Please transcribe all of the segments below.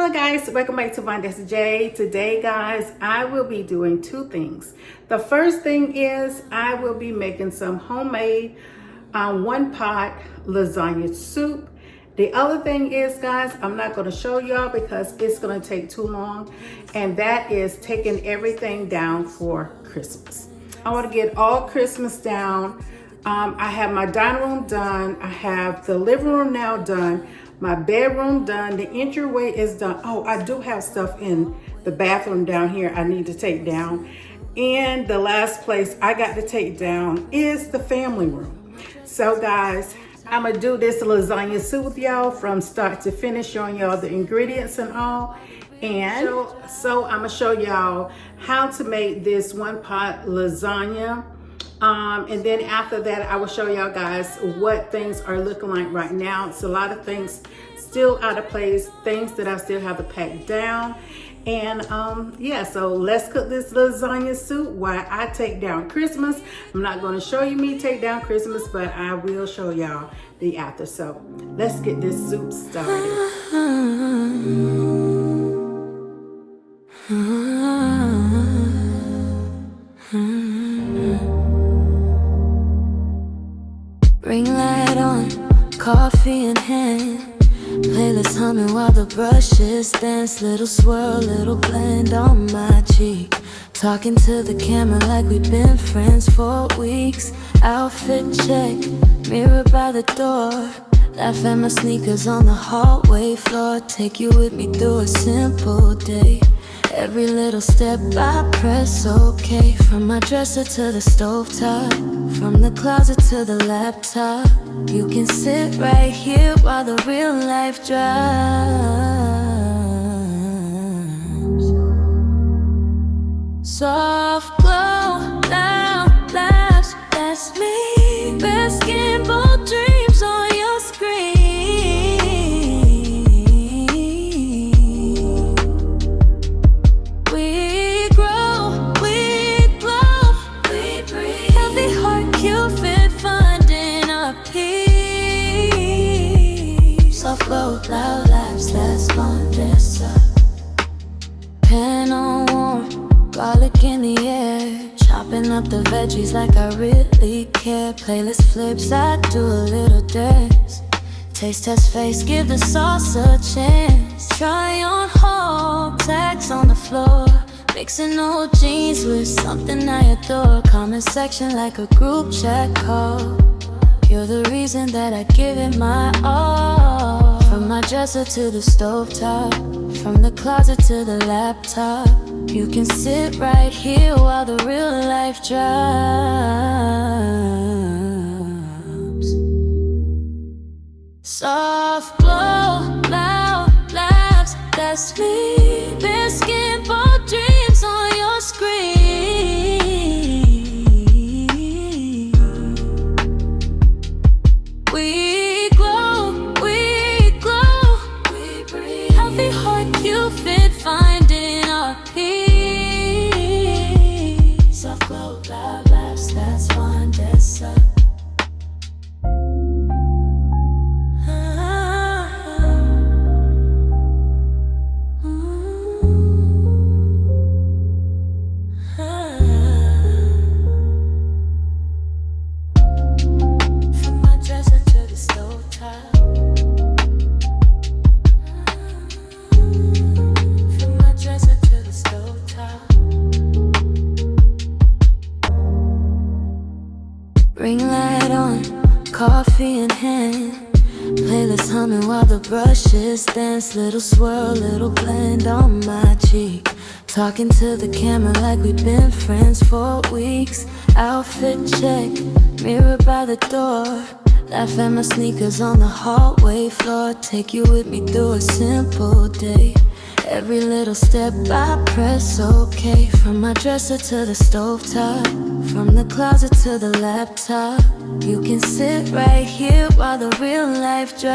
Hello guys, welcome back to Vondessa J. Today guys, I will be doing two things. The first thing is I will be making some homemade one pot lasagna soup. The other thing is guys, I'm not going to show y'all because it's going to take too long, and that is taking everything down for Christmas. I want to get all Christmas down. I have my dining room done. I have the living room now done. My bedroom done. The entryway is done. Oh, I do have stuff in the bathroom down here I need to take down. And the last place I got to take down is the family room. So guys, I'm gonna do this lasagna soup with y'all from start to finish, showing y'all the ingredients and all. And so I'm gonna show y'all how to make this one pot lasagna. And then after that, I will show y'all guys what things are looking like right now. It's a lot of things still out of place, things that I still have to pack down. And yeah, so let's cook this lasagna soup while I take down Christmas. I'm not going to show you me take down Christmas, but I will show y'all the after. So let's get this soup started. Ring light on, coffee in hand, playlist humming while the brushes dance. Little swirl, little blend on my cheek, talking to the camera like we've been friends for weeks. Outfit check, mirror by the door, laugh at my sneakers on the hallway floor. Take you with me through a simple day. Every little step I press okay. From my dresser to the stovetop, from the closet to the laptop. You can sit right here while the real life drops. Soft glow, loud laughs, that's me. Basking bold dreams on your screen. Loud laughs, that's Vondessa. Pen on warm, garlic in the air, chopping up the veggies like I really care. Playlist flips, I do a little dance. Taste test face, give the sauce a chance. Try on haul, tags on the floor, mixing old jeans with something I adore. Comment section like a group chat call. You're the reason that I give it my all. From my dresser to the stovetop, from the closet to the laptop. You can sit right here while the real life drops. Soft glow, loud laughs, that's me. Basking bold dreams on your screen. We glow, we glow, we breathe. Healthy heart, Cupid, finding our peace. Soft glow, loud laughs, that's Vondessa. Ring light on, coffee in hand, playlist humming while the brushes dance. Little swirl, little blend on my cheek, talking to the camera like we've been friends for weeks. Outfit check, mirror by the door, laugh at my sneakers on the hallway floor. Take you with me through a simple day. Every little step I press okay. From my dresser to the stovetop, from the closet to the laptop. You can sit right here while the real life drops.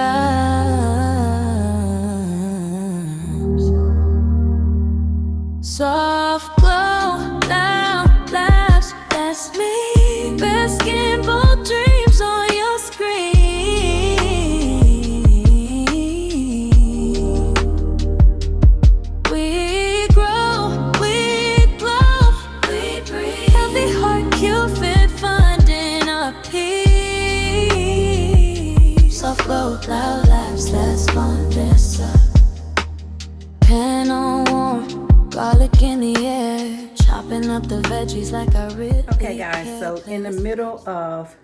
Soft glow, loud laughs, that's me. Basking bold dreams on your screen. garlic in the air, chopping up the veggies like I really Okay guys, so in the middle of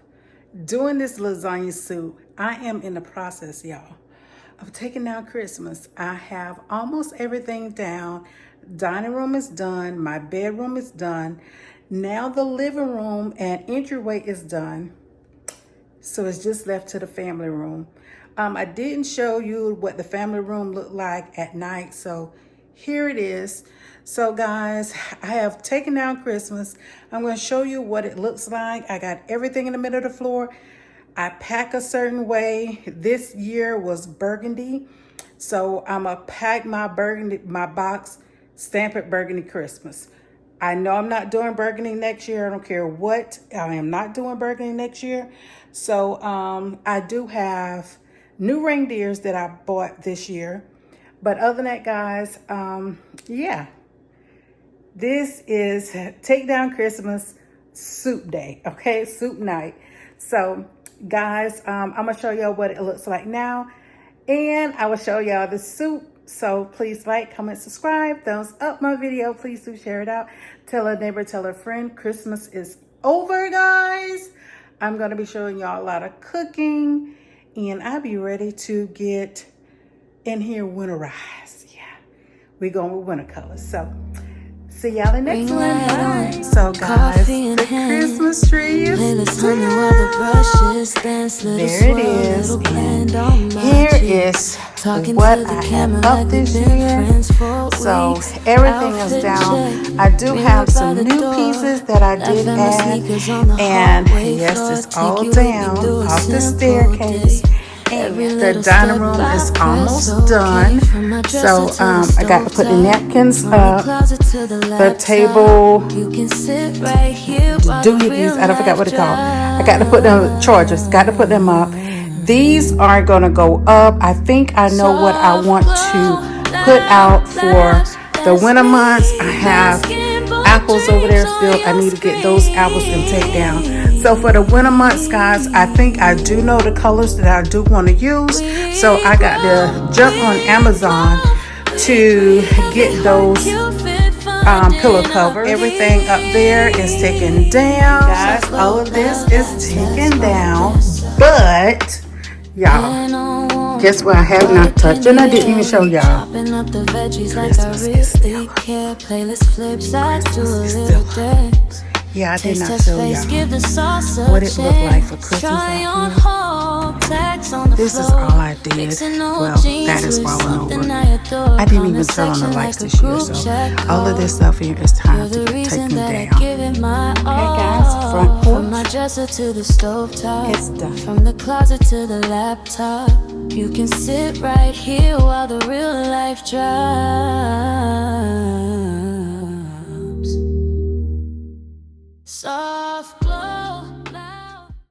doing this lasagna soup, I am in the process, y'all, of taking down Christmas. I have almost everything down. Dining room is done, my bedroom is done. Now the living room and entryway is done. So it's just left to the family room. I didn't show you what the family room looked like at night, so here it is. So guys, I have taken down Christmas. I'm going to show you what it looks like. I got everything in the middle of the floor. I pack a certain way. This year was burgundy, so I'm going to pack my burgundy, my box, stamp it burgundy Christmas. I know I'm not doing burgundy next year. I don't care what. I am not doing burgundy next year. So I do have new reindeers that I bought this year. But other than that, guys, yeah. This is Takedown Christmas soup day, okay? Soup night. So, guys, I'm going to show y'all what it looks like now. And I will show y'all the soup. So please like, comment, subscribe, thumbs up my video. Please do share it out. Tell a neighbor, tell a friend. Christmas is over, guys. I'm going to be showing y'all a lot of cooking. And I'll be ready to get in here winterize. Yeah, we're going with winter colors. So see y'all in the next one. Bye. So guys, the Christmas tree is there. There it is. And here is what I have up this year. So everything is down. I do have some new pieces that I did add. And yes, it's all down off the staircase. And the dining room is almost done. So I got to put the napkins up, the table doohickeys, I don't forget what it's called. I got to put them chargers, got to put them up. These are going to go up. I think I know what I want to put out for the winter months. I have apples over there still. I need to get those apples and take down. So for the winter months, guys, I think I do know the colors that I do want to use. So I got to jump on Amazon to get those pillow cover. Everything up there is taken down. Guys, all of this is taken down. But, y'all, guess what I have not touched? And I didn't even show y'all. Christmas is still up. Christmas is still up. Yeah, I did not show y'all what it looked like for Christmas out here. This is all I did. Well, that is falling over. I didn't even turn on the lights this year, so all of this stuff here is time to get taken down. Okay, guys, front porch. It's done. From the closet to the laptop, you can sit right here while the real life drives.